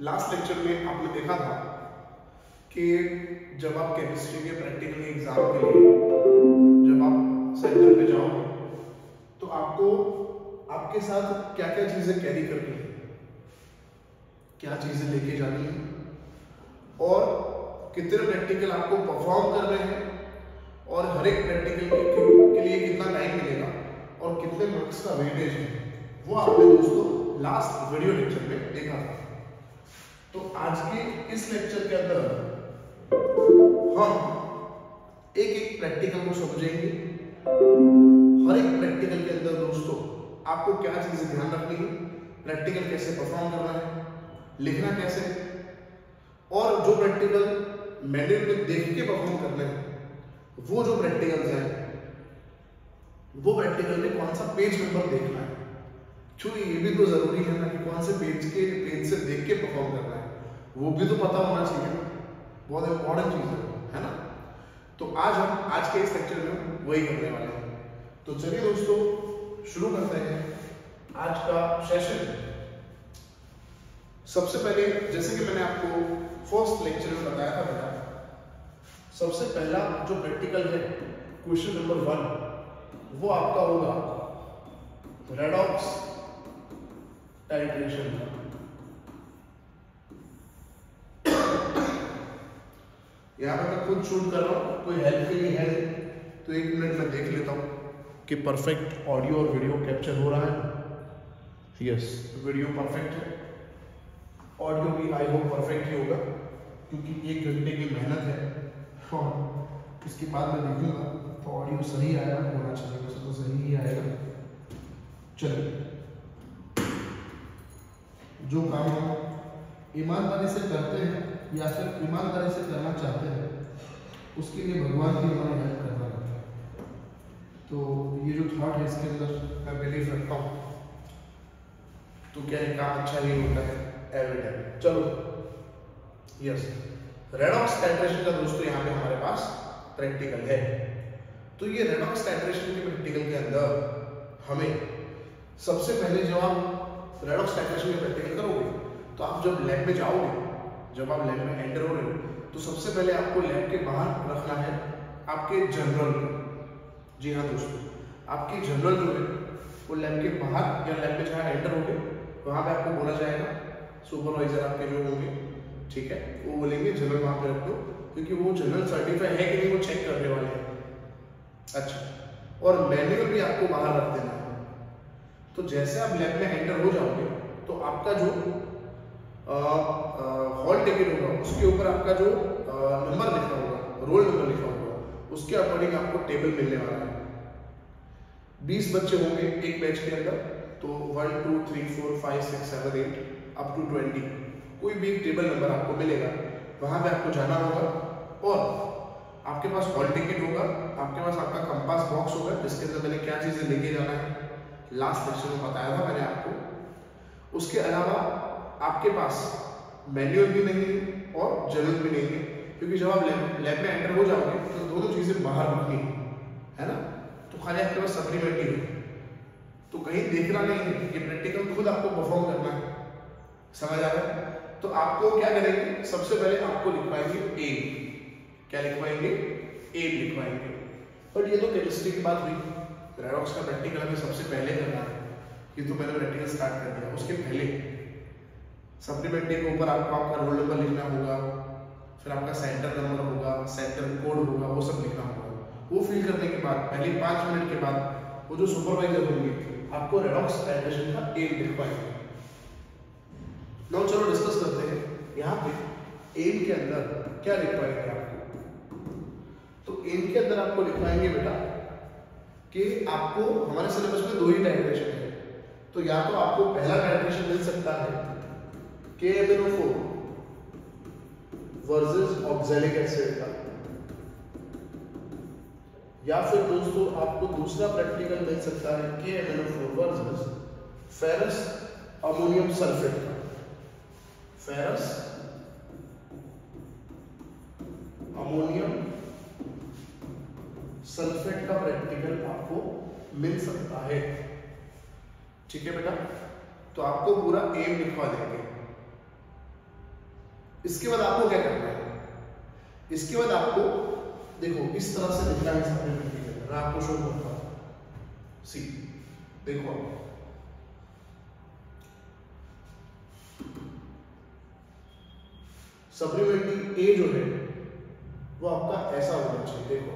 Last lecture में आपने देखा था कि जब आप केमिस्ट्री के प्रैक्टिकल एग्जाम के लिए जब आप सेंटर पे जाओगे तो आपको आपके साथ क्या क्या चीजें कैरी करनी है, क्या चीजें लेके जानी है और कितने प्रैक्टिकल आपको परफॉर्म करने हैं और हर एक प्रैक्टिकल के लिए कितना टाइम मिलेगा और कितने मार्क्स का वेटेज है, वो आपने दोस्तों लास्ट वीडियो लेक्चर में देखा था। तो आज के इस लेक्चर के अंदर हम एक एक प्रैक्टिकल को समझेंगे। हर एक प्रैक्टिकल के अंदर दोस्तों आपको क्या चीजें ध्यान रखनी है, प्रैक्टिकल कैसे परफॉर्म करना है, लिखना कैसे, और जो प्रैक्टिकल मैनुअल में देख के परफॉर्म करना है वो जो प्रैक्टिकल्स हैं वो प्रैक्टिकल में कौन सा पेज नंबर देखना है, क्योंकि ये भी तो जरूरी है ना कि कौन से पेज से देख के परफॉर्म करना है, वो भी तो पता होना चाहिए, बहुत इंपॉर्टेंट चीज है ना। तो आज के इस लेक्चर में वही करने वाले हैं। तो चलिए दोस्तों शुरू करते हैं आज का सेशन। सबसे पहले जैसे कि मैंने आपको फर्स्ट लेक्चर में बताया था बेटा, सबसे पहला जो प्रैक्टिकल है क्वेश्चन नंबर 1 वो आपका होगा रेडॉक्स टाइट्रेशन का। यहाँ पे मैं खुद शूट कर रहा हूँ, कोई हेल्प के लिए है तो 1 मिनट में देख लेता हूँ कि परफेक्ट ऑडियो और वीडियो कैप्चर हो रहा है। यस, वीडियो परफेक्ट है, ऑडियो भी आई होप परफेक्ट ही होगा क्योंकि 1 घंटे की मेहनत है और इसके बाद मैं देखूंगा तो ऑडियो सही आया होना चाहिए, वैसे तो सही ही आएगा। चलिए, जो काम हम ईमानदारी से करते हैं या फिर ईमानदारी से करना चाहते हैं उसके लिए भगवान की हमारी हेल्प करना रहता है। तो ये जो थॉट है इसके अंदर मैं बिलीव रखता हूँ, तो क्या ये काम अच्छा ही होता है एवरी टाइम। चलो, यस, रेडॉक्स टाइट्रेशन का दोस्तों यहाँ पे हमारे पास प्रैक्टिकल है। तो ये रेडॉक्स टाइट्रेशन के प्रैक्टिकल के अंदर हमें सबसे पहले जब आप रेडॉक्स टाइट्रेशन के प्रैक्टिकल करोगे तो आप जब लैब में जाओगे, जब आप लैब में एंटर हो रहे हो तो सबसे पहले आपको लैब के बाहर रखना है आपके जनरल को। जी हाँ दोस्तों, आपकी जनरल जो है वो लैब के बाहर या लैब में जहाँ एंटर होगे वहाँ पे आपको बोला जाएगा, सुपरवाइजर आपके जो होंगे, ठीक है, वो बोलेंगे जनरल वहाँ पे रख दो, क्योंकि वो जनरल सर्टिफाई है कि नहीं वो चेक करने वाले हैं। अच्छा, और मैनुअल भी आपको बाहर रख देना है। तो जैसे आप लैब में एंटर हो जाओगे तो आपका जो हॉल टिकट होगा उसके ऊपर आपका जो नंबर लिखा होगा, रोल नंबर लिखा होगा, उसके अकॉर्डिंग आपको टेबल मिलने वाला है। 20 बच्चे होंगे एक बैच के अंदर, तो 1 2 3 4 5 6 7 8 अप टू 20 कोई भी एक टेबल नंबर आपको मिलेगा, वहां पे आपको जाना होगा और आपके पास हॉल टिकट होगा, आपके पास आपका कंपास बॉक्स होगा जिसके अंदर मैंने क्या चीजें लेके जाना है लास्ट लेक्चर में बताया था मैंने आपको। उसके अलावा आपके पास मैनुअल भी नहीं है और जर्नल भी नहीं है, क्योंकि जब आप लैब में एंटर हो जाओगे तो दोनों चीजें बाहर रखनी है ना, तो खाली आपके पास सप्लीमेंट्री है, तो कहीं देखना नहीं है कि प्रैक्टिकल खुद आपको परफॉर्म करना है। समझ आ रहा है? तो आपको क्या करेंगे, सबसे पहले आपको लिखवाएंगे एम। क्या लिखवाएंगे? एम लिखवाएंगे। बट ये तो केमिस्ट्री की बात हुई, रेडॉक्स का प्रैक्टिकल हमें सबसे पहले करना है, ये तो मैंने प्रैक्टिकल स्टार्ट कर दिया। उसके पहले सप्लीमेंट्री के ऊपर आपको आपका रोल नंबर लिखना होगा, फिर आपका सेंटर नंबर होगा, सेंटर कोड होगा, वो सब लिखना होगा। वो फिल करने के बाद पहले 5 मिनट के बाद वो जो सुपरवाइजर होंगे आपको रेडॉक्स टाइट्रेशन का एम लिखवाएंगे। नाउ चलो डिस्कस करते हैं यहाँ पे एम के अंदर क्या लिखवाएंगे आपको। तो एम के अंदर आपको लिखवाएंगे बेटा कि आपको हमारे सिलेबस में 2 ही टाइट्रेशन है, तो या तो आपको पहला टाइट्रेशन मिल सकता है KMnO4 वर्सेस ऑक्सैलिक एसिड का, या फिर दोस्तों आपको दूसरा प्रैक्टिकल मिल सकता है KMnO4 versus ferrous ammonium sulphate का। फेरस अमोनियम सल्फेट का प्रैक्टिकल आपको मिल सकता है। ठीक है बेटा, तो आपको पूरा एम लिखवा देंगे। इसके बाद आपको क्या करना है, इसके बाद आपको देखो इस तरह से लिखना है सप्लीमेंट्री के अंदर। मैं आपको शो करता हूं, सी देखो सप्लीमेंट्री ए जो है वो आपका ऐसा होना चाहिए। देखो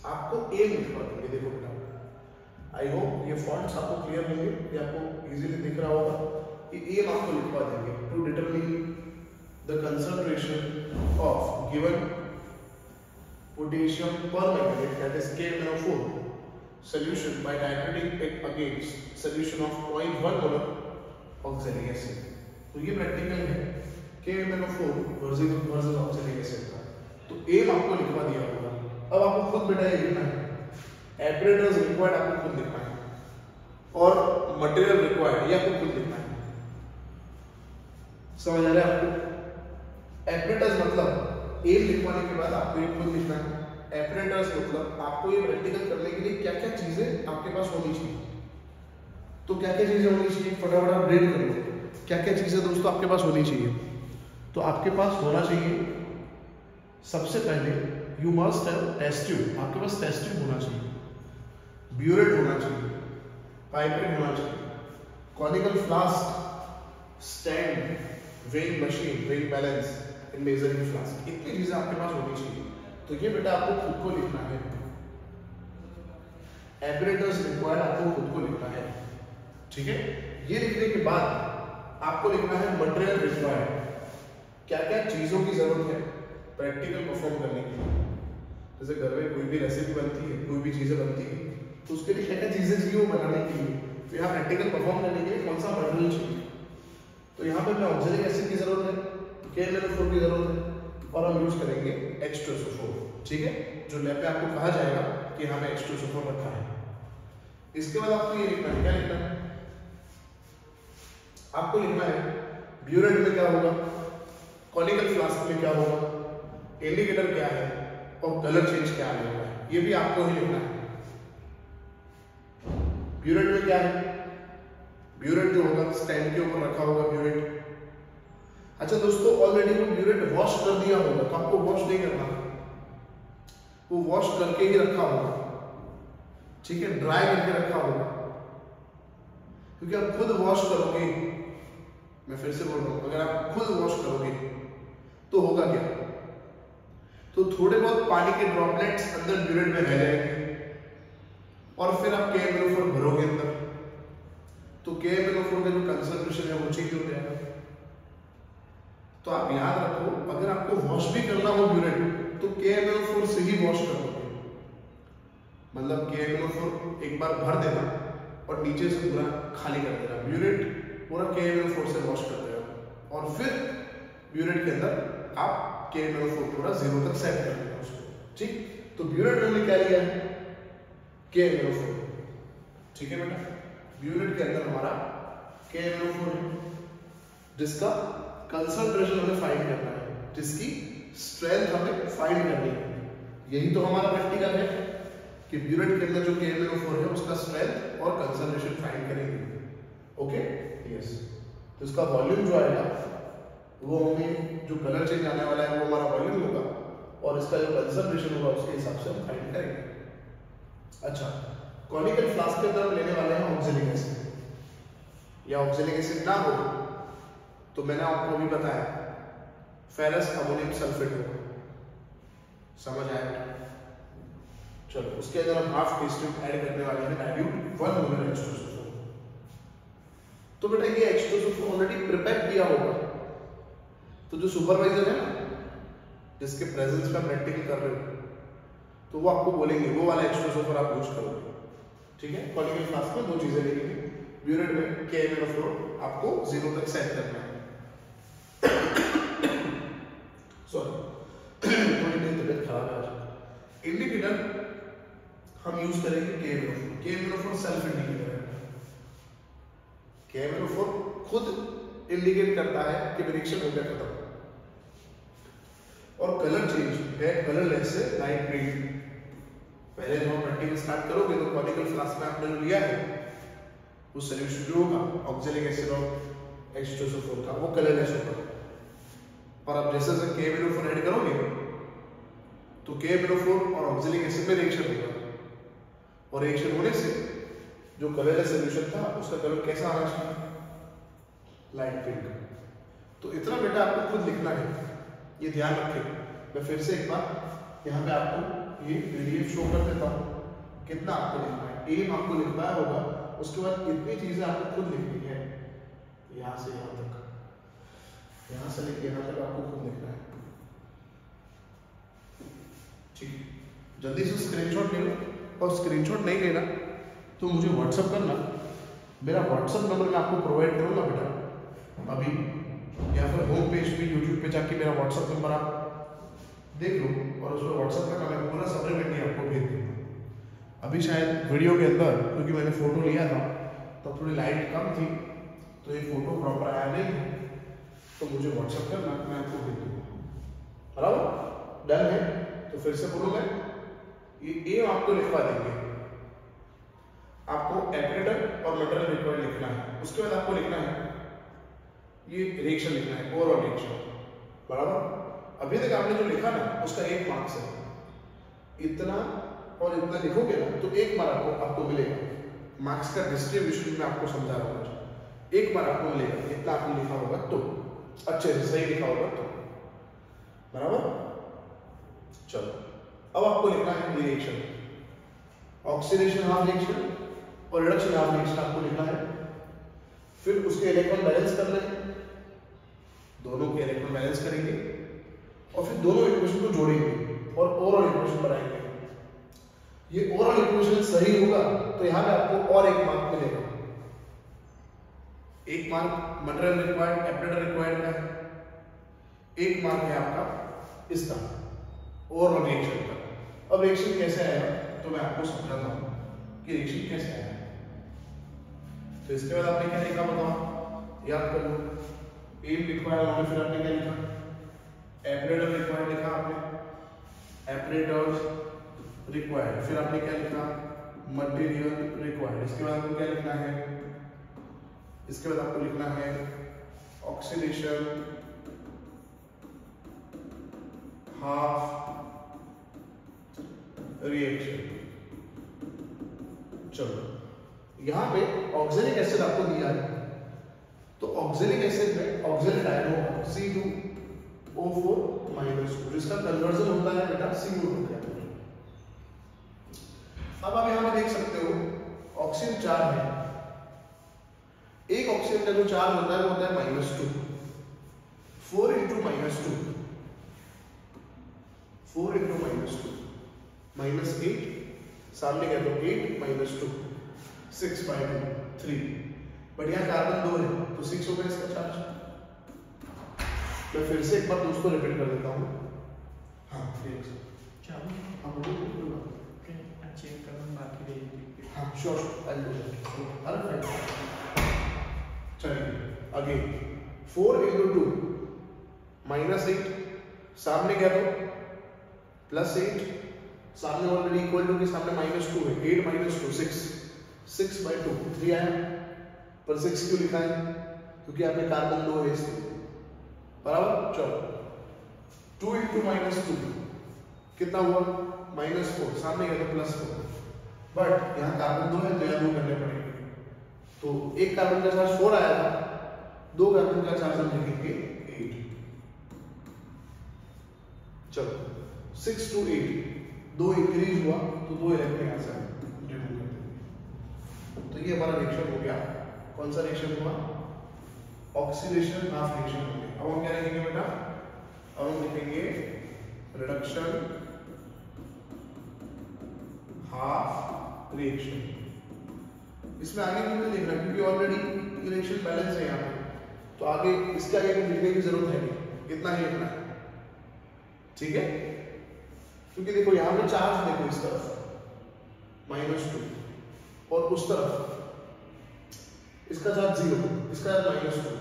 आपको ए लिखवा देंगे, देखो बेटा आई होप ये फॉन्ट्स आपको क्लियर होंगे, ये आपको इजीली दिख रहा होगा। ये एम आपको लिखवा देंगे to determine the concentration of given potassium permanganate that is KMnO4 solution by titrating it against solution of 0.1 molar oxalic acid. तो ये प्रैक्टिकल है KMnO4 वर्सेस ऑक्सैलिक एसिड का। तो एम आपको लिखवा दिया होगा। अब आपको खुद बेटा ये लिखना है, एपरेटर्स रिक्वायर्ड आपको खुद लिखना है और मटेरियल रिक्वायर्ड ये आपको खुद लिखना है। समझ आ रहा है आपको? एपरेटर्स मतलब एम लिखवाने के बाद आपको ये खुद लिखना है। एपरेटर्स मतलब आपको ये प्रैक्टिकल करने के लिए क्या क्या चीजें आपके पास होनी चाहिए। तो क्या क्या चीजें होनी चाहिए, फटाफट आप रीड कर लो। क्या क्या चीजें दोस्तों आपके पास होनी चाहिए? तो आपके पास होना चाहिए सबसे पहले you must have test tube, आपके पास टेस्ट ट्यूब होना चाहिए, ब्यूरेट होना चाहिए, पाइपेट होना चाहिए, conical flask, stand, weighing machine, weighing balance and measuring flask, इतनी चीजें आपके पास होनी चाहिए। तो ये बेटा आपको खुद को लिखना है। एपरेटर्स रिक्वायर्ड आपको खुद को लिखना है, ठीक है। ये लिखने के बाद आपको लिखना है मटेरियल रिक्वायर्ड, क्या क्या चीजों की जरूरत है प्रैक्टिकल परफॉर्म करने के लिए। जैसे घर में कोई भी रेसिपी बनती है, कोई भी चीजें बनती है, तो उसके लिए क्या क्या चीजें चाहिए वो बनाने के लिए, तो यहाँ प्रैक्टिकल परफॉर्म करने के लिए कौन सा मटेरियल चाहिए। तो यहाँ पे हमें ऑक्सैलिक एसिड की जरूरत है, KMnO4 की जरूरत है और हम यूज करेंगे H2SO4, ठीक है। जो लैब पे आपको कहा जाएगा कि यहाँ पे H2SO4 रखा है। इसके बाद आपको ये लिखना है, क्या लिखना है? आपको लिखना है ब्यूरेट में क्या होगा, कॉनिकल फ्लास्क में क्या होगा, इंडिकेटर क्या है और कलर चेंज क्या आने वाला है, ये भी आपको ही लिखना है। ब्यूरेट में क्या है, ब्यूरेट जो होगा स्टैंड के ऊपर रखा होगा ब्यूरेट। अच्छा दोस्तों, ऑलरेडी वो ब्यूरेट वॉश कर दिया होगा, तो आपको वॉश नहीं करना, वो वॉश करके ही रखा होगा, ठीक है, ड्राई करके रखा होगा। क्योंकि आप खुद वॉश करोगे, मैं फिर से बोल रहा हूं, अगर आप खुद वॉश करोगे तो होगा क्या, तो थोड़े बहुत पानी के ड्रॉपलेट्स अंदर ब्यूरेट में रह जाएंगे और फिर आप KMnO4 भरोगे अंदर, तो KMnO4 का जो कंसंट्रेशन है वो चेंज हो जाएगा। तो आप याद रखो, अगर आपको वॉश भी करना हो ब्यूरेट तो KMnO4 से ही वॉश करोगे। मतलब KMnO4 एक बार भर देना और नीचे से पूरा खाली कर देना, ब्यूरेट पूरा KMnO4 से वॉश कर देना और फिर ब्यूरेट के अंदर आप KMnO4 पूरा 0 तक सेट कर देना उसको, ठीक। तो ब्यूरेट हमने क्या लिया है, KMnO4, ठीक है बेटा। ब्यूरेट के अंदर हमारा KMnO4 है, जिसका कंसंट्रेशन हमें फाइंड करना है, जिसकी स्ट्रेंथ हमें फाइंड करनी है। यही तो हमारा प्रैक्टिकल है कि ब्यूरेट के अंदर जो KMnO4 है उसका स्ट्रेंथ और कंसंट्रेशन फाइंड करेंगे। Okay, yes. तो इसका वॉल्यूम जो आएगा वो हमें, जो कलर चेंज आने वाला है वो हमारा वॉल्यूम होगा और इसका जो कंसंट्रेशन होगा उसके हिसाब से हम फाइंड करेंगे। अच्छा, कॉनिकल फ्लास्क के अंदर लेने वाले हैं ऑक्सैलिक एसिड, या ऑक्सैलिक एसिड ना हो तो मैंने आपको अभी बताया फेरस अमोनियम सल्फेट होगा, समझ आया? चलो, उसके अंदर हम हाफ टी स्पून ऐड करने वाले हैं डाइल्यूट 1 मोलर H2SO4। तो बेटा ये H2SO4 ऑलरेडी प्रिपेयर किया होगा, तो जो सुपरवाइजर है ना, जिसके प्रेजेंस में प्रैक्टिकल कर रहे हो, तो वो आपको बोलेंगे वो वाला H2SO4 आप यूज करोगे, ठीक है। कॉनिकल फ्लास्क में दो चीजें लेंगे, ब्यूरेट में KMnO4 आपको 0 तक सेट करना है। सॉरी, थोड़ी मेरी तबीयत खराब है आज। इंडिकेटर हम यूज करेंगे KMnO4 सेल्फ इंडिकेटर है। KMnO4 खुद इंडिकेट करता है कि रिएक्शन हो गया खत्म। और कलर चेंज है कलरलेस से लाइट ग्रीन। पहले जब आप प्रैक्टिकल स्टार्ट करोगे तो कॉनिकल फ्लास्क में आपने जो लिया है वो सॉल्यूशन जो होगा ऑक्सैलिक एसिड और H2SO4 का, वो कलरलेस होगा। पर अब जैसे जैसे KBnO4 ऐड करोगे तो KBnO4 और ऑक्जेलिक एसिड में रिएक्शन होगा, और रिएक्शन होने से जो कलरलेस सॉल्यूशन था उसका कलर कैसा आना चाहिए, लाइट पिंक। तो इतना बेटा आपको खुद लिखना है, ये ध्यान रखें। मैं फिर से एक बार यहाँ पे आपको ये PDF शो कर देता हूँ, कितना आपको लिखना है। एम आपको लिखवाया होगा, उसके बाद इतनी चीजें आपको खुद लिखनी है, यहाँ से यहाँ तक, यहाँ से लेके यहाँ तक आपको खुद लिखना है। ठीक, जल्दी से स्क्रीनशॉट ले लो, और स्क्रीनशॉट नहीं लेना तो मुझे व्हाट्सअप करना। मेरा व्हाट्सअप नंबर मैं आपको प्रोवाइड करूँगा बेटा अभी, या फिर होम पेज पे यूट्यूब पे जाके मेरा व्हाट्सअप नंबर आप देख लो, और उसमें व्हाट्सअप करना, मैं पूरा सप्लीमेंट्री आपको भेज दूँगा। अभी शायद वीडियो के अंदर, क्योंकि मैंने फ़ोटो लिया था तो थोड़ी लाइट कम थी, तो ये फ़ोटो प्रॉपर आया नहीं है, तो मुझे व्हाट्सअप करना, मैं आपको भेज दूँगा। बराबर, डन है? तो फिर से बोलो, मैं ये आपको लिखवा देंगे। आपको एपरेटर और मटेरियल रिक्वायर्ड लिखना है, उसके बाद आपको लिखना है ये रिएक्शन लिखना है, ओवरऑल रिएक्शन। बराबर, अभी तक आपने जो लिखा ना उसका 1 मार्क्स है। इतना और इतना लिखोगे ना तो 1 मार्क आपको मिलेगा। मार्क्स का डिस्ट्रीब्यूशन में आपको समझा रहा हूँ, 1 मार्क आपको मिलेगा, इतना आपने लिखा होगा तो, अच्छे से सही लिखा होगा तो। बराबर, चलो अब आपको लिखना है रिएक्शन, ऑक्सीडेशन हाफ रिएक्शन और रिडक्शन हाफ रिएक्शन आपको लिखना है। फिर उसके इलेक्ट्रॉन बैलेंस करना है, दोनों के इलेक्ट्रॉन बैलेंस करेंगे, और फिर दोनों इक्वेशन को जोड़ेंगे और ओवरऑल इक्वेशन बनाएंगे। ये ओवरऑल इक्वेशन सही होगा तो यहाँ पे आपको और 1 मार्क मिलेगा। 1 मार्क मटेरियल रिक्वायर्ड, एपरेटर रिक्वायर्ड का है, 1 मार्क है आपका इसका ओवरऑल रिएक्शन का। अब रिएक्शन कैसे आएगा तो मैं आपको समझाता हूँ कि रिएक्शन कैसे आएगा। तो इसके बाद आपने क्या लिखा बताओ, याद कर लो। एम रिक्वायर्ड होने, फिर आपने क्या लिखा, एपरेटर रिक्वायर्ड लिखा आपने, एपरेटर्स रिक्वायर्ड, फिर आपने क्या लिखा, मटेरियल रिक्वायर्ड। इसके बाद आपको क्या लिखना है, इसके बाद आपको लिखना है ऑक्सीडेशन हाफ रिएक्शन। चलो, यहां पे ऑक्जेलिक एसिड आपको दिया है, तो ऑक्जेलिक एसिड में ऑक्जेलिक आयन होगा C2O4 -2, जिसका कन्वर्जन होता है बेटा CO2 के अंदर। अब आप यहां पे देख सकते हो ऑक्सीजन 4 है, एक ऑक्सीजन का जो चार्ज होता है वो होता है -2, 4 × -2, 4 × -2, -8, सामने गया तो 8 - 2, 6/2, 3। बट यहाँ कार्बन 2 है तो 6 हो गया इसका चार्ज। मैं फिर से एक बार दोस्तों रिपीट कर देता हूँ। हाँ चेक करना बाकी रहेगी। हाँ श्योर, चलिए अगेन 4 × 2 -8, सामने गया तो +8, सामने ऑलरेडी इक्वल टू के सामने -2 है, 8 - 2 6, 6/2 3 आया, पर 6 क्यों लिखा है, क्योंकि यहाँ पे कार्बन 2 है इसलिए। बराबर, चलो 2 × -2 कितना हुआ, -4, सामने गया तो +4, बट यहाँ कार्बन 2 है तो यहाँ 2 करने पड़ेंगे। तो एक कार्बन का चार्ज 4 आया था, 2 कार्बन का चार्ज हम लिखेंगे 8। चलो 6 to 8, 2 इंक्रीज हुआ तो 2 इलेक्ट्रॉन यहाँ से रिमूव कर देंगे। तो ये हमारा रिएक्शन हो गया। कौन सा रिएक्शन हुआ, ऑक्सीडेशन हाफ रिएक्शन हो गया। अब हम क्या लिखेंगे बेटा, अब हम लिखेंगे रिडक्शन हाफ रिएक्शन। इसमें आगे नहीं लिखना क्योंकि ऑलरेडी रिएक्शन बैलेंस है यहाँ पे, तो आगे इसके आगे लिखने की जरूरत है नहीं, इतना ही लिखना है, ठीक है। क्योंकि देखो यहाँ पे चार्ज देखो इस तरफ -2 और उस तरफ इसका चार्ज 0, इसका चार्ज -2,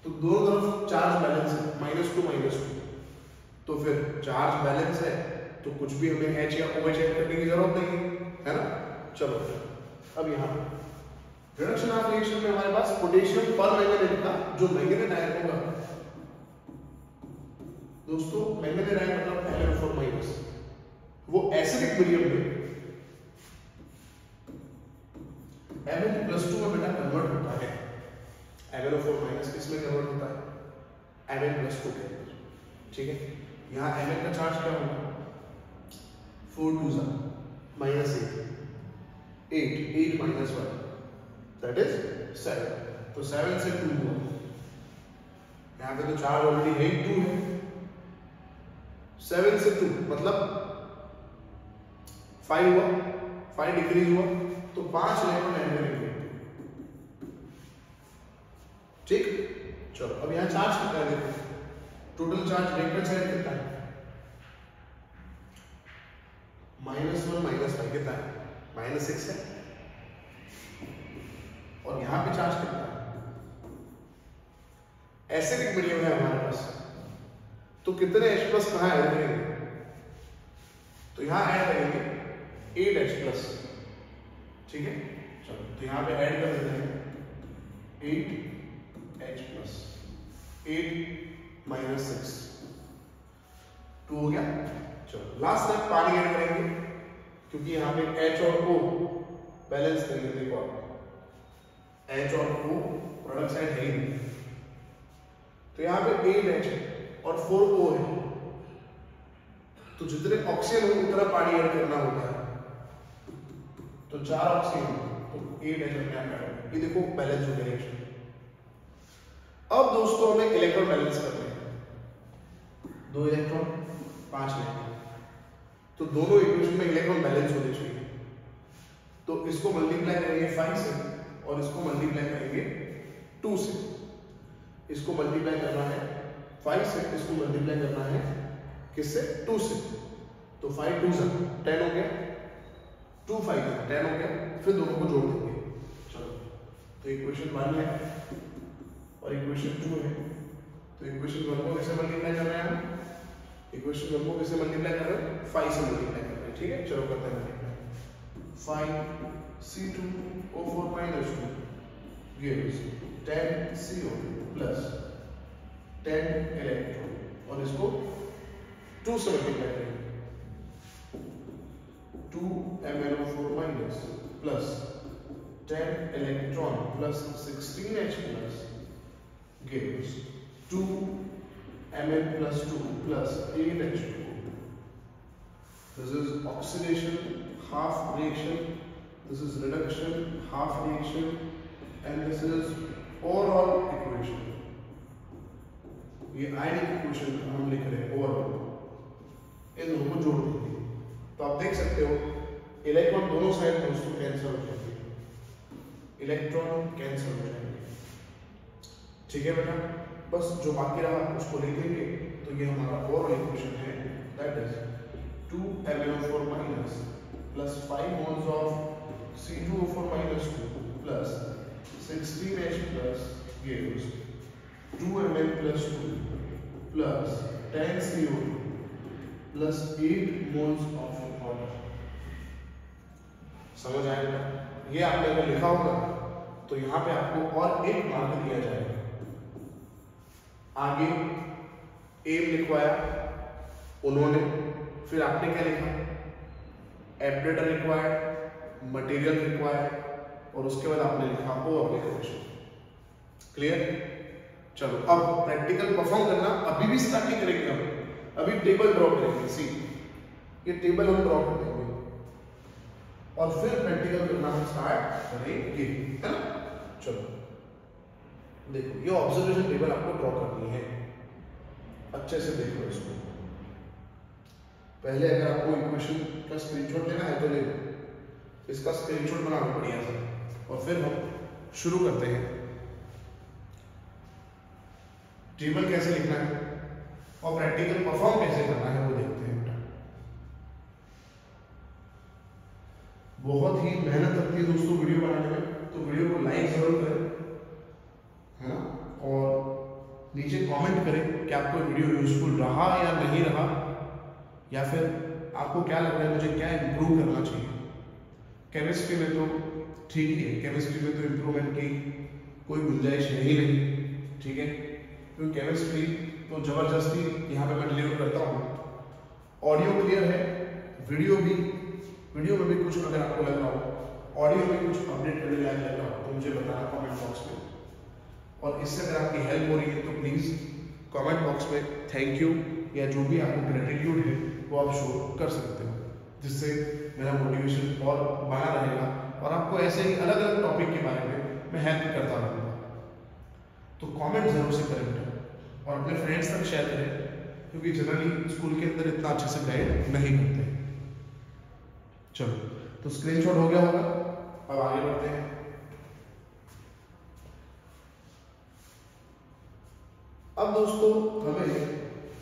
तो दोनों तरफ चार्ज बैलेंस है, -2 -2। तो फिर चार्ज बैलेंस है तो कुछ भी हमें H या OH ऐड करने की जरूरत नहीं है ना। चलो अब यहाँ रिडक्शन ऑफ रिएक्शन में हमारे पास पोटेशियम पर मैंगनीज का जो मैंगनीज आयन होगा दोस्तों, मैंगनीज आयन मतलब MnO4- वो एसिडिक मीडियम में Mn+2 में बेटा कन्वर्ट होता है। MnO4- किसमें कन्वर्ट होता है? Mn+2 के अंदर। ठीक है, यहाँ Mn का चार्ज क्या होगा? 4 2 -8 -1 दैट इज 7। तो 7 से 2 हुआ, यहाँ पे तो चार्ज ऑलरेडी है ही 2 है। 7 से 2 मतलब 5 हुआ, 5 डिक्रीज हुआ तो 5 इलेक्ट्रॉन ऐड करेंगे। ठीक, चलो अब यहाँ चार्ज कितना है देखो, total charge left hand side कितना है? -1 -5 कितना है? -6 है। और यहाँ पे चार्ज कितना है? एसिडिक मीडियम है हमारे पास, तो कितने H+ कहाँ ऐड करेंगे? तो यहाँ ऐड करेंगे 8 H+। ठीक है, चलो तो यहाँ पे ऐड कर देते हैं 8 H+, 8 - 6 2 हो गया। चलो लास्ट में पानी ऐड करेंगे, क्योंकि यहाँ पे H और O बैलेंस करेंगे। देखो आप H और O प्रोडक्ट साइड है ही नहीं, तो यहाँ पे 8 H और 4 O है, तो जितने ऑक्सीजन हो उतना पानी ऐड करना होता है। तो 4 ऑक्सीजन तो 8 H अपने आप ऐड होगा। ये देखो बैलेंस हो गया रिएक्शन। अब दोस्तों हमें इलेक्ट्रॉन बैलेंस करने हैं। 2 इलेक्ट्रॉन 5 इलेक्ट्रॉन, तो दोनों इक्वेशन में इलेक्ट्रॉन बैलेंस होने चाहिए। तो इसको मल्टीप्लाई करेंगे 5 से और इसको मल्टीप्लाई करेंगे 2 से। इसको मल्टीप्लाई करना है 5 से, इसको मल्टीप्लाई करना है किससे? 2 से। तो 5 2 10 हो गया, 2 5 10 हो गया, फिर दोनों को जोड़ देंगे। चलो तो इक्वेशन 1 है और इक्वेशन 2 है, तो इक्वेशन 1 को किससे मल्टीप्लाई कर रहे हैं हम? इक्वेशन 1 को किससे मल्टीप्लाई कर रहे हैं? 5 से मल्टीप्लाई कर रहे हैं। ठीक है, चलो करते हैं multiply. 5 C2O4 - 2 gives 10 CO2 plus 10 electron, और इसको 2 से मल्टीप्लाई करेंगे। 2 MnO4- plus 10 electron plus 16 H plus gives 2 Mn+2 plus 8 H2O. This is oxidation, half reaction. This is reduction, half reaction, and this is overall equation. ये आयनिक equation हम लिख रहे हैं overall, इन दोनों को जोड़ देंगे। तो आप देख सकते हो इलेक्ट्रॉन दोनों साइड दोस्तों कैंसिल हो जाएंगे, इलेक्ट्रॉन कैंसिल हो जाएंगे। ठीक है बेटा, बस जो बाकी रहा उसको लिख देंगे। तो ये हमारा ओवरऑल इक्वेशन है, that is 2 MnO4- plus 5 moles of C2O4- 2 plus 16 H plus gives 2 Mn+2 plus 10 CO2 plus 8 moles of water। समझ आएगा? ये आपने अगर लिखा होगा तो यहाँ पे आपको और एक मार्क दिया जाएगा। आगे एम लिखवाया उन्होंने, फिर आपने क्या लिखा? एपरेटर रिक्वायर्ड, मटेरियल रिक्वायर्ड, और उसके बाद आपने लिखा ओ एप्लीकेशन। क्लियर? चलो अब प्रैक्टिकल परफॉर्म करना अभी भी स्टार्ट नहीं करेंगे हम, अभी टेबल ड्रॉ करेंगे। सी ये टेबल हम ड्रॉ कर देंगे और फिर प्रैक्टिकल करना हम स्टार्ट करेंगे, है ना? चलो देखो, ये ऑब्जर्वेशन टेबल आपको ड्रॉ करनी है, अच्छे से देखो इसको। पहले अगर आपको इक्वेशन का स्क्रीनशॉट लेना है तो ले लो, इसका स्क्रीनशॉट बनाना बढ़िया सा, और फिर हम शुरू करते हैं। टेबल कैसे लिखना है और प्रैक्टिकल परफॉर्म कैसे करना है वो देखते हैं बेटा। बहुत ही मेहनत लगती है दोस्तों वीडियो बनाने में, तो वीडियो को लाइक जरूर करें, है ना? और नीचे कमेंट करें कि आपको वीडियो यूजफुल रहा या नहीं रहा, या फिर आपको क्या लग रहा है मुझे क्या इंप्रूव करना चाहिए। केमिस्ट्री में तो ठीक ही है, केमिस्ट्री में तो इम्प्रूवमेंट की कोई गुंजाइश है ही नहीं, ठीक है, क्योंकि केमिस्ट्री तो जबरदस्ती यहाँ पे मैं डिलीवर करता हूँ। ऑडियो क्लियर है, वीडियो में भी कुछ अगर आपको लग रहा हो, ऑडियो में कुछ अपडेट करने लायक लग रहा हो तो मुझे बताना कमेंट बॉक्स में, और इससे अगर आपकी हेल्प हो रही है तो प्लीज़ कमेंट बॉक्स में थैंक यू या जो भी आपको ग्रेटिट्यूड है वो आप शो कर सकते हो, जिससे मेरा मोटिवेशन और बना रहेगा और आपको ऐसे ही अलग अलग टॉपिक के बारे में मैं हेल्प करता रहूँगा। तो कमेंट जरूर से करें और अपने फ्रेंड्स तक शेयर करें, क्योंकि जनरली स्कूल के अंदर इतना अच्छे से गाइड नहीं करते। चलो तो स्क्रीनशॉट हो गया होगा, अब आगे बढ़ते हैं। अब दोस्तों हमें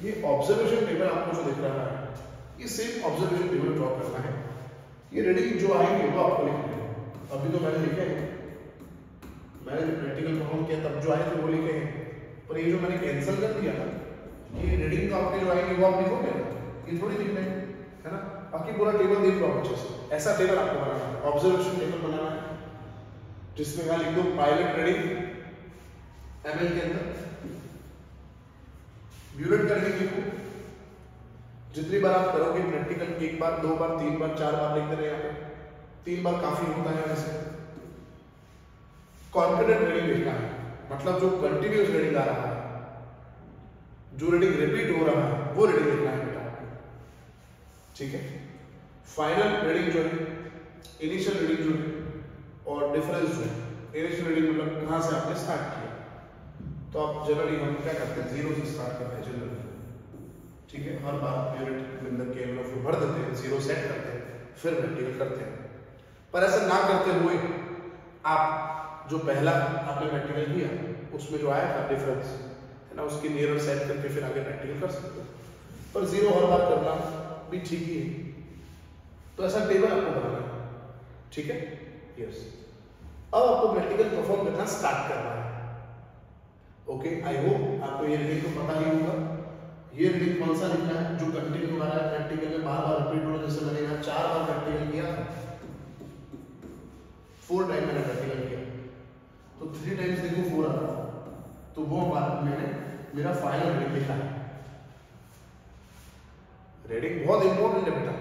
ये ऑब्जर्वेशन टेबल आपको जो दिख रहा है, ये सेम ऑब्जर्वेशन टेबल ड्रॉ करना है। ये रीडिंग जो आएंगे वो आपको लिखने हैं। अभी तो मैंने लिखे हैं, मैंने जब प्रैक्टिकल परफॉर्म किया तब जो आए थे वो लिखे हैं, पर ये जो मैंने कैंसिल कर दिया ना, ये रीडिंग का आपके जो आएंगे वो आप लिखोगे ना, ये थोड़ी लिखने है ना। बाकी पूरा टेबल देख लो अच्छे से, ऐसा टेबल आपको बनाना है, ऑब्जर्वेशन टेबल बनाना है, जिसमें यहाँ लिख दो पायलट रीडिंग एमएल के अंदर, ब्यूलेट करके लिखो। जितनी बार आप करोगे प्रैक्टिकल, 1 बार 2 बार 3 बार 4 बार लिखते रहे, यहाँ पे 3 बार काफी होता है वैसे। कॉन्फिडेंट रीडिंग लिखना है, मतलब जो कंटिन्यूअस रीडिंग आ रहा है, जो रीडिंग रिपीट हो रहा है वो रीडिंग लिखना है बेटा, ठीक है। फाइनल रीडिंग जो है, इनिशियल रीडिंग जो है और डिफरेंस जो है। इनिशियल रीडिंग मतलब कहाँ से आपने स्टार्ट किया, तो आप जनरली हम क्या करते हैं, 0 से स्टार्ट करते हैं जनरली, ठीक है। हर बार यूनिट के अंदर के एनवेलप भर देते हैं, 0 सेट करते हैं, फिर प्रैक्टिकल करते हैं। पर ऐसा ना करते हुए आप जो पहला आपने प्रैक्टिकल किया उसमें जो आया था डिफरेंस है ना, उसके नियर सेट करके फिर आगे प्रैक्टिकल कर सकते हो। पर 0 हर बार करना भी ठीक ही है, तो ऐसा टेबल आपको बनाना है, ठीक है। यस, अब आपको प्रैक्टिकल परफॉर्म करना स्टार्ट करना है। ओके, आई होप आपको ये रीडिंग तो पता ही होगा। ये रीडिंग कौन सा लिखना है, जो कंटिन्यू आ रहा है प्रैक्टिकल में, बार बार रिपीट हो रहा है। जैसे मैंने यहाँ 4 बार प्रैक्टिकल किया, 4 टाइम मैंने प्रैक्टिकल किया, तो 3 टाइम्स देखो 4 आ रहा, तो वो बार मैंने मेरा फाइनल रीडिंग लिखा है। रीडिंग बहुत इंपॉर्टेंट है बेटा।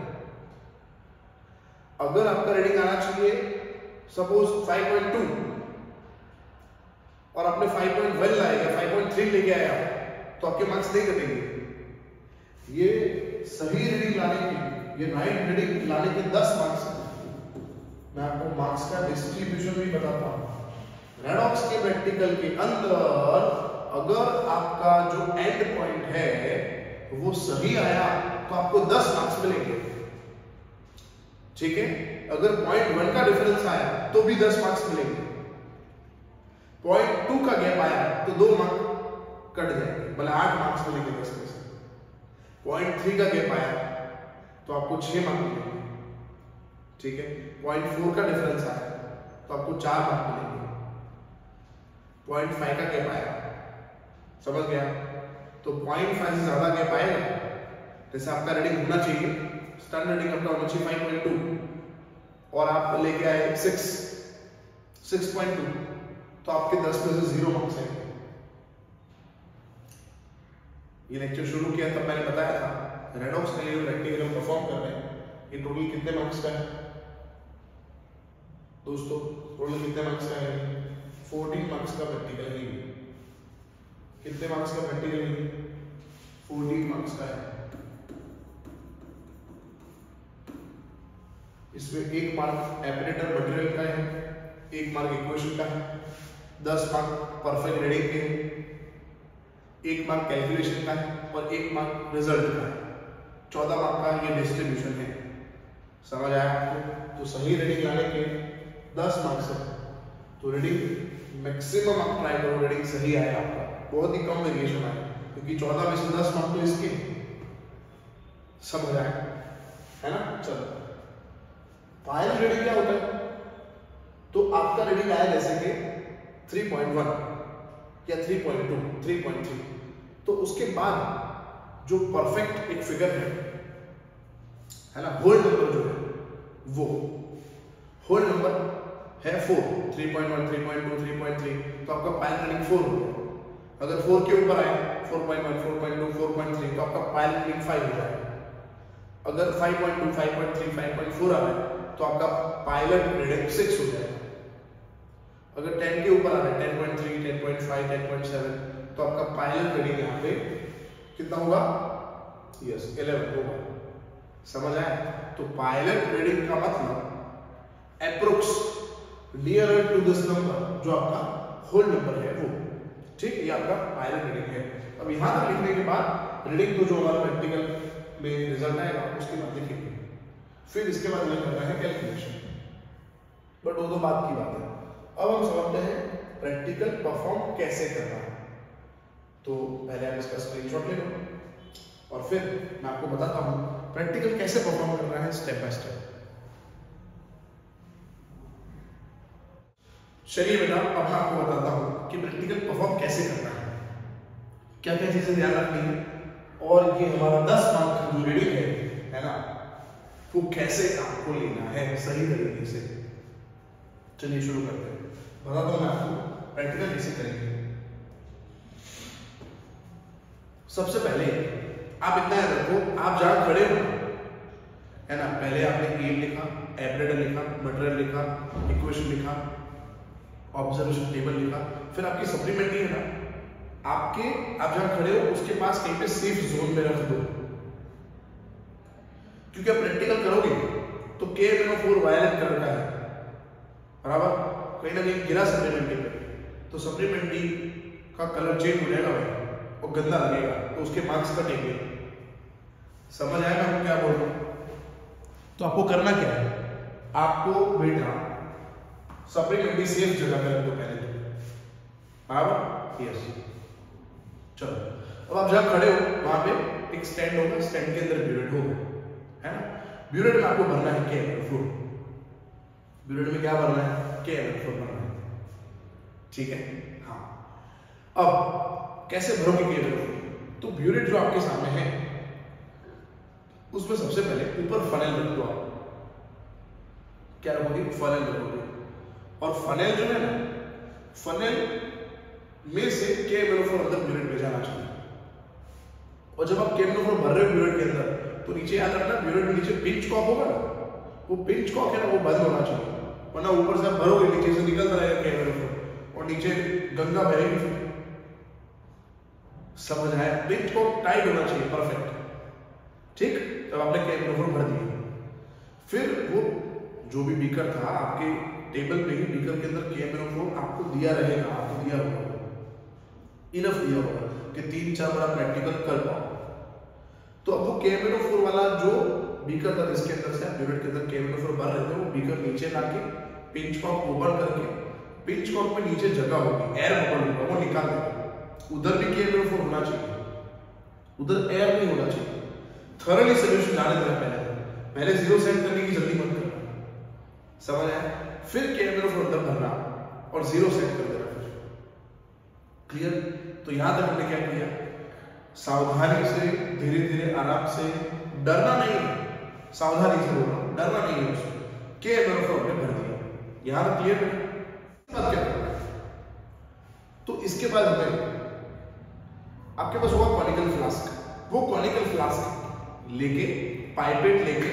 अगर आपका रीडिंग आना चाहिए सपोज 5.2 और आपने 5.1 लाया या 5.3 लेके आया, तो आपके मार्क्स नहीं कटेंगे। ये सही रीडिंग लाने के, ये राइट रीडिंग लाने के 10 मार्क्स। मैं आपको मार्क्स का डिस्ट्रीब्यूशन भी बताता हूं। रेडॉक्स के प्रैक्टिकल के अंदर अगर आपका जो एंड पॉइंट है वो सही आया तो आपको 10 मार्क्स मिलेंगे, ठीक है। अगर पॉइंट 1 का डिफरेंस आया तो भी 10 मार्क्स मिलेंगे। पॉइंट 2 का गैप आया तो 2 मार्क्स कट जाएंगे, भले 8 मार्क्स मिलेंगे 10 में से। पॉइंट 3 का गैप आया तो आपको 6 मार्क्स मिलेंगे, ठीक है। पॉइंट 4 का डिफरेंस आया तो आपको 4 मार्क्स मिलेंगे। पॉइंट 5 का गैप आया, समझ गया, तो पॉइंट 5 से ज्यादा गैप आएगा, जैसे आपका रीडिंग होना चाहिए, स्टैंडर्ड रीडिंग आपका होना चाहिए 5.2 और आप लेके आए 6.2, तो आपके 10 में से 0 मार्क्स आएंगे। ये लेक्चर शुरू किया तब मैंने बताया था रेडॉक्स का ये प्रैक्टिकल परफॉर्म कर रहे हैं, ये टोटल कितने मार्क्स का है दोस्तों? टोटल कितने मार्क्स का है? 14 मार्क्स का प्रैक्टिकल है। कितने मार्क्स का प्रैक्टिकल है? 14 मार्क्स का है। इसमें 1 मार्क एपरेटर मटेरियल का है, 1 मार्क इक्वेशन का है, 10 मार्क परफेक्ट रीडिंग के हैं, 1 मार्क कैलकुलेशन का है और 1 मार्क रिजल्ट का है। 14 मार्क का ये डिस्ट्रीब्यूशन है। समझ आया आपको? तो सही रीडिंग लाने के 10 मार्क्स है, तो रीडिंग मैक्सिमम आप ट्राई करो रीडिंग सही आए आपका, बहुत ही कम वेरिएशन आए, क्योंकि 14 में से 10 मार्क तो इसके। समझ आया है ना? चलो, फाइनल रीडिंग क्या होता है? तो आपका रीडिंग आया जैसे कि 3.1 या 3.2, 3.3, तो उसके बाद जो परफेक्ट एक फिगर है ना, होल नंबर जो है, वो होल नंबर है 4, 3.1, 3.2, 3.3, तो आपका पायल रीडिंग 4 हो गया। अगर 4 के ऊपर आए 4.1, 4.2, 4.3 तो आपका पायल रीडिंग 5 हो जाएगा। अगर 5.2, 5.3, 5.4 आ रहा है तो आपका पायलट रीडिंग 6 हो जाएगा। अगर 10 के ऊपर आ रहा है 10.3, 10.5, 10.7 तो आपका पायलट रीडिंग यहाँ पे कितना होगा? यस 11 होगा। समझ आया? तो पायलट रीडिंग का मतलब approx nearer to this number, जो आपका होल नंबर है वो, ठीक, ये आपका पायलट रीडिंग है। अब यहां तक लिखने के बाद रीडिंग तो जो हमारा प्रैक्टिकल में रिजल्ट आएगा उसके बाद लिखेंगे, फिर इसके बाद हमें करना है कैलकुलेशन, बट वो तो बात की बात है। अब हम समझते हैं प्रैक्टिकल परफॉर्म कैसे करना है। तो पहले आप इसका स्क्रीनशॉट ले लो और फिर मैं आपको बताता हूं प्रैक्टिकल कैसे परफॉर्म करना है स्टेप बाय स्टेप। चलिए बेटा, अब मैं आपको बताता हूं कि प्रैक्टिकल परफॉर्म कैसे करना है, क्या क्या चीजें ध्यान रखनी है, और ये हमारा 10 मार्क का जो रीडिंग है ना, वो कैसे आपको लेना है सही तरीके से। चलिए शुरू करते हैं। बताता हूं मैं आपको प्रैक्टिकल कैसे करेंगे। सबसे पहले आप इतना याद रखो, आप जहां खड़े हो है ना, पहले आपने एम लिखा, एवरेड लिखा, मटेरियल लिखा, इक्वेशन लिखा, ऑब्जर्वेशन टेबल लिखा, फिर आपकी सप्लीमेंट्री है ना, आप जहां खड़े हो उसके पास कहीं पे सेफ जोन में रख दो, क्योंकि आप प्रैक्टिकल करोगे तो K-4 वायलेट कलर का है, बराबर, कहीं ना कहीं गिरा सप्लीमेंट्री पे तो सप्लीमेंट्री का कलर चेंज हो जाएगा भाई और गंदा लगेगा, तो उसके मार्क्स कटेंगे। समझ आएगा मैं क्या बोल रहा हूं? तो आपको करना क्या है, आपको बेटा सप्लीमेंट्री सेफ जगह पे रख दो पहले तो, बराबर, यस। चलो, अब आप जहां खड़े हो वहां पे एक स्टैंड होगा, स्टैंड के अंदर ब्यूरेट होगा, है ना। ब्यूरेट में आपको भरना है K-4, ब्यूरेट में क्या भरना है? K-4 भरना है, ठीक है। हाँ, अब कैसे भरोगे K-4? तो ब्यूरेट जो आपके सामने है उसमें सबसे पहले ऊपर फनेल रख दो। आप क्या रखोगे? फनेल रखोगे, और फनेल जो है ना, फनेल में से K-4 अंदर ब्यूरेट में जाना चाहिए। और जब आप K-4 भर रहे हो ब्यूरेट के अंदर, तो नीचे याद रखना ब्यूरेट के नीचे पिंच कॉक होगा ना, वो पिंच कॉक है ना, वो बंद होना चाहिए, वरना ऊपर से आप भरोगे नीचे से निकलता रहेगा K-4 और नीचे गंगा बहेगी फिर। समझ आया? पिंच कॉक टाइट होना चाहिए, परफेक्ट, ठीक। तब आपने K-4 भर दिया, फिर वो जो भी बीकर था आपके टेबल पे ही बीकर के अंदर K-4 आपको दिया रहेगा, आपको दिया होगा, इनफ दिया होगा कि 3-4 बार प्रैक्टिकल कर पाओ। तो अब वो K-4 वाला जो बीकर था जिसके अंदर से आप ब्यूरेट के अंदर K-4 भर रहे थे, वो बीकर नीचे लाके पिंच कॉक ओपन करके, पिंच कॉक में नीचे जगह होगी, एयर बबल होगा, वो निकाल देगा। उधर भी K-4 होना चाहिए, उधर एयर नहीं होना चाहिए। थॉरली सॉल्यूशन जाने देना, पहले 0 सेट करने की जल्दी मत करना, समझ आया? फिर K-4 अंदर भरना और 0 सेट कर देना, फिर क्लियर। तो यहां तक हमने क्या किया, सावधानी से, धीरे धीरे, आराम से, डरना नहीं है, सावधानी से होगा, डरना नहीं है उसमें। K-4 हमने भर दिया, यहां तक क्लियर है? अब क्या करना है? तो इसके बाद हमें, आपके पास होगा कॉनिकल फ्लास्क, वो कॉनिकल फ्लास्क लेके, पाइपेट लेके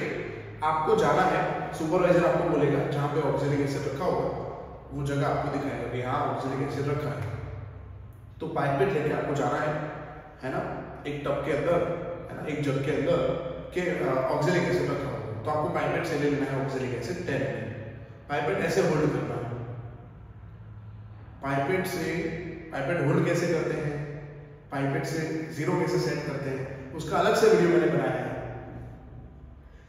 आपको जाना है। सुपरवाइजर आपको बोलेगा जहां पे ऑक्सीजन एसिड रखा होगा वो जगह आपको दिखाएगा कि यहाँ ऑक्सीजन एसिड रखा है, तो पाइपेट लेके आपको जाना है ना, एक टब के अंदर, है ना, एक जग के अंदर के ऑक्सीजन एसिड रखा होगा, तो आपको पाइपेट से ले लेना है ऑक्सीजन एसिड 10 ml। पाइपेट ऐसे होल्ड करना है, पाइपेट होल्ड कैसे करते हैं, पाइपेट से 0 कैसे सेट करते हैं, उसका अलग से वीडियो मैंने बनाया है।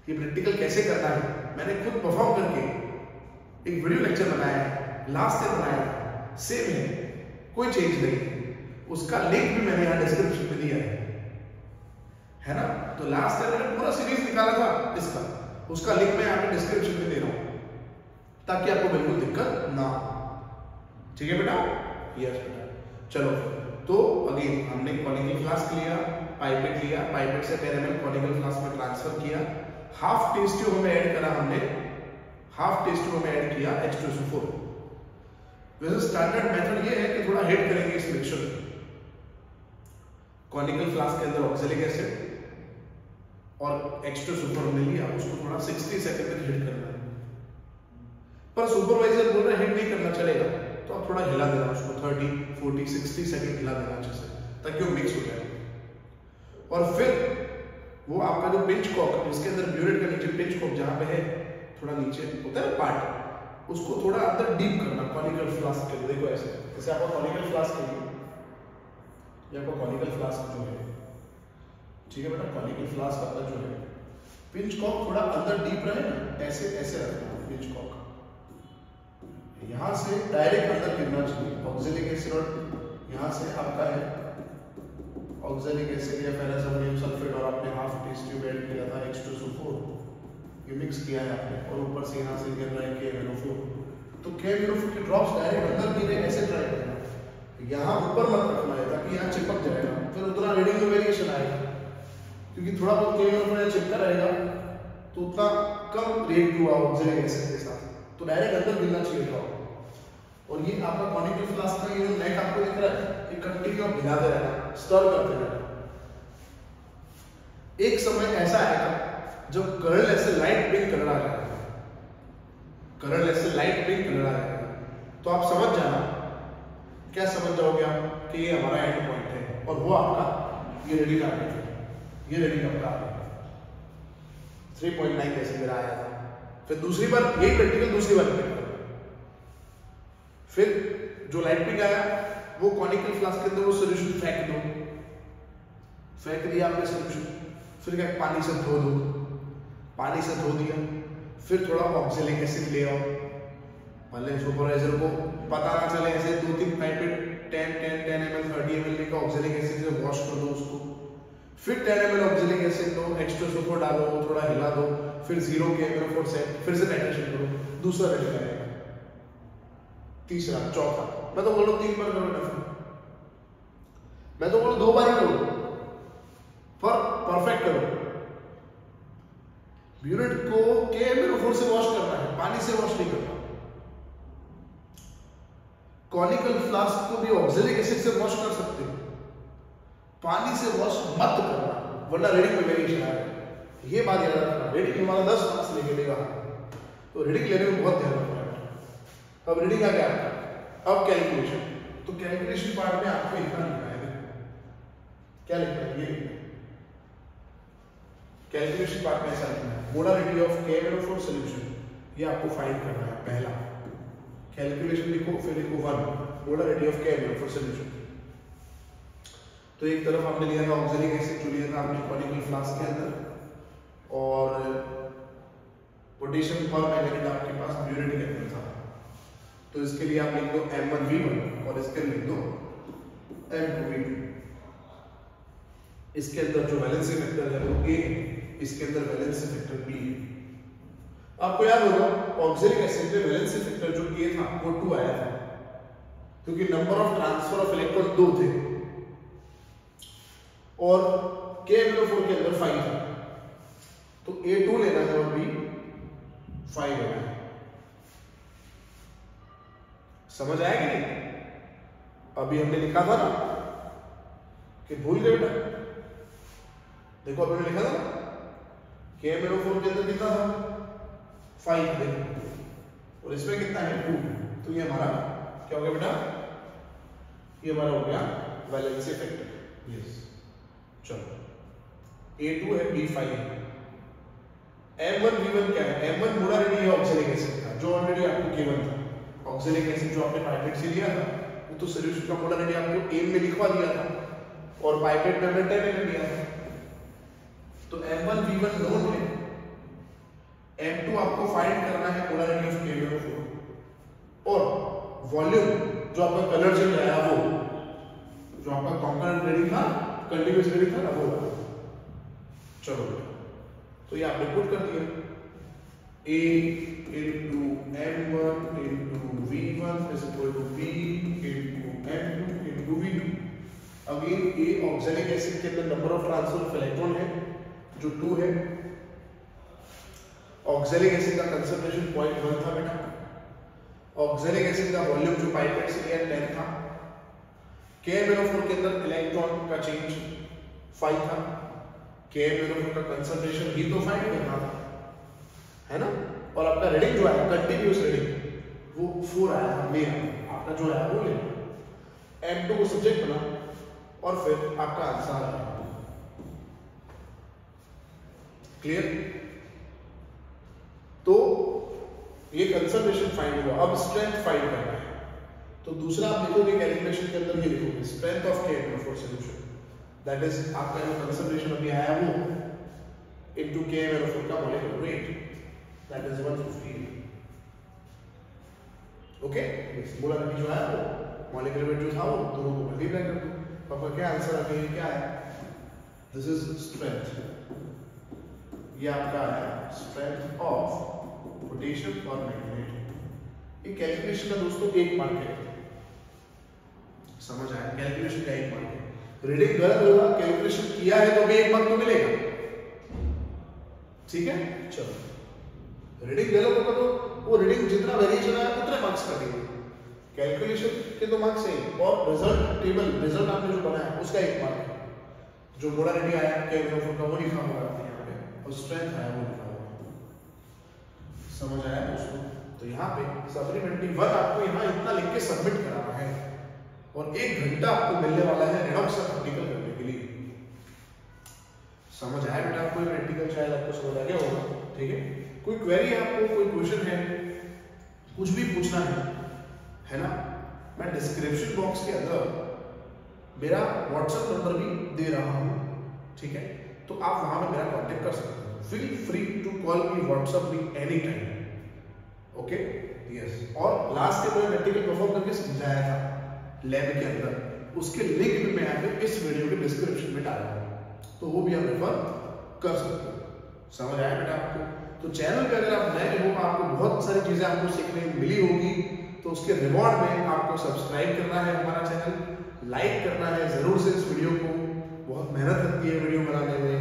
ये प्रैक्टिकल कैसे करना है मैंने खुद परफॉर्म करके एक वीडियो लेक्चर बनाया है, लास्ट ईयर बनाया था, सेम है, कोई चेंज नहीं है। उसका लिंक भी मैंने यहाँ डिस्क्रिप्शन में दिया है ना। तो लास्ट ईयर मैंने पूरा सीरीज निकाला था इसका, उसका लिंक मैं यहाँ पे डिस्क्रिप्शन में दे रहा हूँ ताकि आपको बिल्कुल दिक्कत ना हो, ठीक है बेटा? यस बेटा। चलो, तो अगेन हमने कॉनिकल फ्लास्क लिया, पाइपेट लिया, पाइपेट से 10 ml कॉनिकल फ्लास्क में ट्रांसफर किया, हाफ टेस्ट ट्यूब में ऐड करा हमने हाफ टेस्ट ट्यूब में ऐड किया H2SO4। वैसे स्टैंडर्ड मेथड ये है कि थोड़ा हेड करेंगे इस मिक्सचर को। कॉनिकल फ्लास्क के अंदर ऑक्सैलिक एसिड और H2SO4 हमने लिया, उसको थोड़ा 60 सेकंड तक हीट करना है। पर सुपरवाइजर बोल रहे हैं हीट नहीं करना चलेगा, तो आप थोड़ा हिला देना उसको 30, 40, 60 सेकंड हिला देना अच्छे से, ताकि वो मिक्स हो जाए। और फिर वो आपका जो पिंच कॉक, जिसके अंदर ब्यूरेट का नीचे पिंच कॉक जहाँ पे है, थोड़ा नीचे होता है पार्ट, उसको थोड़ा अंदर डीप करना कॉनिकल फ्लास्क के लिए। देखो ऐसे, जैसे आपका कॉनिकल फ्लास्क है, ये आपका कॉनिकल फ्लास्क जो है, ठीक है बेटा, कॉनिकल फ्लास्क आपका जो है, पिंच कॉक थोड़ा अंदर डीप रहे ना, ऐसे ऐसे रखना है पिंच कॉक। यहाँ से डायरेक्ट अंदर गिरना चाहिए ऑक्सैलिक एसिड, और यहाँ से आपका है ऑक्सैलिक एसिड या फेरस अमोनियम सल्फेट, और आपने हाफ टेस्ट ट्यूब ऐड किया था H2SO4, ये मिक्स किया है आपने, और ऊपर से यहाँ से गिर रहा है KMnO4। तो KMnO4 की ड्रॉप्स डायरेक्ट अंदर गिरे, ऐसे ट्राई करना, यहाँ ऊपर मत रखना है ताकि यहाँ चिपक जाएगा, फिर उतना रीडिंग में वेरिएशन आएगा, क्योंकि थोड़ा बहुत KMnO4 चिपका रहेगा तो उतना कम रेट हुआ ऑक्सैलिक एसिड के साथ, तो डायरेक्ट अंदर गिरना चाहिए ड्रॉप। और ये आपका कॉनिकल फ्लास्क का ये जो नेक आपको दिख रहा है, ये कंटिन्यू आप भिगाते रहना, स्टर करते रहना। एक समय ऐसा आएगा जब कर्ल ऐसे लाइट पिंक कलर आ जाएगा, कर्ल ऐसे लाइट पिंक कलर आ जाएगा, तो आप समझ जाना, क्या समझ जाओगे आप कि ये हमारा एंड पॉइंट है, और वो आपका ये रेडी टारगेट है, ये रेडी आपका 3.9 जैसे मेरा आया था। फिर दूसरी बार यही प्रैक्टिकल दूसरी बार करेंगे। फिर जो लाइट पिंक आया वो कॉनिकल फ्लास्क के अंदर वो सॉल्यूशन फेंक दो, फेंक दिया आपने सॉल्यूशन, फिर क्या पानी से धो दो, पानी से धो दिया, फिर थोड़ा ऑक्सैलिक एसिड ले आओ, भले सुपरवाइजर को पता ना चले, ऐसे 2-3 पाइपेट 10 ml 30 ml लेकर ऑक्सैलिक एसिड से वॉश कर दो उसको, फिर 10 ml ऑक्सैलिक एसिड दो, H2SO4 डालो, थोड़ा हिला दो, फिर 0 KMnO4 से फिर से टाइट्रेशन करो, दूसरा रेडी करेगा, तीसरा, चौथा। मैं तो बोलो 3 बार करो, मैं तो बोलो 2 बार ही करो, पर परफेक्ट करो। ब्यूरेट को KMnO4 से वॉश करना है, पानी से वॉश नहीं करना। कॉनिकल फ्लास्क को भी ऑक्सैलिक एसिड से वॉश कर सकते हो, पानी से वॉश मत करना, वरना रीडिंग में वेरिएशन आएगा। ये बात याद रखना, रीडिंग हमारा 10 मार्क्स लेके देगा, तो रीडिंग लेने में बहुत ध्यान रखना है। अब रीडिंग आ गया, अब कैलकुलेशन। तो कैलकुलेशन पार्ट में आपको इतना लिखना है, क्या लिखना है, ये लिखना है। कैलकुलेशन पार्ट में ऐसा लिखना है, मोलारिटी ऑफ KMnO4 सॉल्यूशन, ये आपको फाइंड करना है। पहला कैलकुलेशन लिखो, फिर लिखो 1 मोलारिटी ऑफ KMnO4 सॉल्यूशन। तो एक तरफ आपने लिया था ऑक्सैलिक एसिड, जो लिया था आपने कॉनिकल फ्लास्क के अंदर, और पोटेशियम परमैंगनेट आपके पास ब्यूरेट के अंदर था, तो इसके लिए आप लिख दो M1V1 और इसके लिख दो M2V2। इसके अंदर जो वैलेंसी फैक्टर है वो A, इसके अंदर वैलेंसी फैक्टर B है। आपको याद होगा ऑक्सैलिक एसिड में वैलेंसी फैक्टर जो A था वो 2 आया था, क्योंकि number of transfer of electron 2 थे और KMnO4 के अंदर 5 था, तो A 2 लेना है और B 5 लेना है। समझ आया कि नहीं? अभी हमने लिखा था ना कि भूल गए बेटा, देखो अभी हमने लिखा था ना KMnO4 के अंदर कितना था 5 थे, और इसमें कितना है 2, तो ये हमारा क्या हो गया बेटा, ये हमारा हो गया वैलेंसी फैक्टर। यस, चलो A2 है, B5 है। M1V1 क्या है, M1 मोलारिटी है ऑक्सैलिक एसिड का, जो ऑलरेडी आपको गिवन था। ऑक्सैलिक एसिड जो आपने पाइपेट से लिया था, वो तो सॉल्यूशन का मोलारिटी आपको एम में लिखवा दिया था, और पाइपेट में हमने 10 ml लिया था, तो M1V1 नोन है। M2 आपको फाइंड करना है मोलारिटी ऑफ KMnO4, और वॉल्यूम जो आपका कलर चल रहा है वो, जो आपका कॉम्पोनेंट रेडी था, कंटीन्यूअस रेडी था ना वो। चलो तो ये आपने पुट कर दिया, A into M1 into V1 is equal to B into M2 into V2। Again A oxalic acid के अंदर number of transfer of electron है जो 2 है, ऑक्सैलिक एसिड का कंसंट्रेशन 0.1 था बेटा। ऑक्सैलिक एसिड का वॉल्यूम जो पाइपेट से लिया 10 था। KMnO4 के अंदर इलेक्ट्रॉन का चेंज 5 था। KMnO4 का कंसंट्रेशन भी तो फाइंड करना था, है ना। और आपका रीडिंग जो है कंटिन्यूअस रीडिंग वो 4 आया था मेरा, आपका जो है वो लेना, M2 को सब्जेक्ट बना और फिर आपका आंसर आया। क्लियर। तो ये कंसंट्रेशन फाइंड हुआ, अब स्ट्रेंथ फाइंड करना है। तो दूसरा आप लिखोगे कैलकुलेशन के अंदर ये लिखोगे strength of KMnO4 solution, that is आपका जो कंसंट्रेशन अभी आया वो इनटू KMnO4 का molecular weight, that is 150। Okay, molar जो है वो मॉलिक्यूलर वेट जो था वो दोनों को मल्टीप्लाई कर दो, तो आपका क्या आंसर आ गया, क्या है, दिस इज स्ट्रेंथ। ये आपका है स्ट्रेंथ ऑफ पोटेशियम और मैग्नीशियम। ये कैलकुलेशन का दोस्तों 1 मार्क है, समझ आया, कैलकुलेशन का 1 मार्क है। रीडिंग गलत होगा, कैलकुलेशन किया है तो भी 1 मार्क तो मिलेगा, ठीक है। चलो रीडिंग गलत होगा तो वो रीडिंग जितना वेरिएशन आया उतने मार्क्स कटेंगे, कैलकुलेशन के तो मार्क्स है, और रिजल्ट टेबल रिजल्ट आपने जो बनाया उसका 1 मार्क है। जो मोडालिटी आया KMnO4 का वो लिखा होगा यहाँ पे, और स्ट्रेंथ आया वो लिखा होगा, समझ आया दोस्तों। तो यहाँ पे सप्लीमेंट्री 1 आपको यहाँ इतना लिख के सबमिट कराना है, और 1 घंटा आपको मिलने वाला है रिडॉक्स का प्रैक्टिकल करने के लिए। समझ आया बेटा आपको, प्रैक्टिकल शायद आपको समझ आ गया होगा, ठीक है। कोई क्वेरी है आपको, कोई क्वेश्चन है, कुछ भी पूछना है ना, मैं डिस्क्रिप्शन बॉक्स के अंदर मेरा व्हाट्सएप नंबर भी दे रहा हूँ, ठीक है। तो आप वहां पे मेरा कांटेक्ट कर सकते हो, feel free to call me, WhatsApp me any time, okay, yes. और लास्ट टाइम मैंने प्रैक्टिकल परफॉर्म करके समझाया था लैब के अंदर, उसके लिंक भी मैं यहाँ पे इस वीडियो के डिस्क्रिप्शन में डाल रहा हूँ, तो वो भी आप रेफर कर सकते हो। समझ आया बेटा आपको। तो चैनल पे अगर आप नए हो, आपको बहुत सारी चीजें आपको सीखने मिली होगी, तो उसके रिवॉर्ड में आपको सब्सक्राइब करना है हमारा चैनल, लाइक करना है जरूर से इस वीडियो को, बहुत मेहनत लगती है वीडियो बनाने में,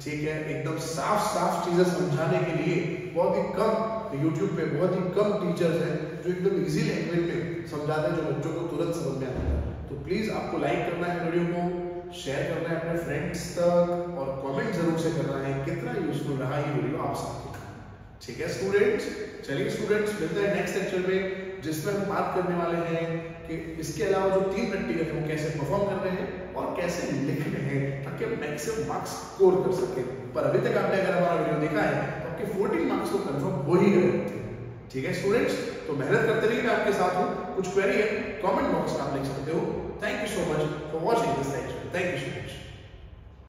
ठीक है। एकदम साफ चीजें समझाने के लिए बहुत ही कम YouTube पे बहुत ही कम टीचर्स हैं जो एकदम इजी लैंग्वेज में समझाते हैं, जो बच्चों को तुरंत समझ में आता है। तो प्लीज आपको लाइक करना है वीडियो को, शेयर करना है अपने फ्रेंड्स तक, और कमेंट जरूर से करना है कितना यूजफुल रहा ये वीडियो आप सबको, ठीक है स्टूडेंट्स। चलिए स्टूडेंट्स, मिलते हैं नेक्स्ट लेक्चर में, जिसमें हम बात करने वाले हैं कि इसके अलावा जो 3 प्रैक्टिकल है वो कैसे परफॉर्म करने हैं और कैसे लिखने हैं, ताकि आप मैक्सिमम मार्क्स स्कोर कर सकें। पर अभी तक आपने अगर हमारा वीडियो देखा है तो आपके 14 मार्क्स तो कंफर्म हो ही गए, ठीक है स्टूडेंट्स। तो मेहनत करते रहिए, मैं आपके साथ हूँ। कुछ क्वेरी है कमेंट बॉक्स में आप लिख सकते हो। Thank you so much for watching this lecture. Thank you so much.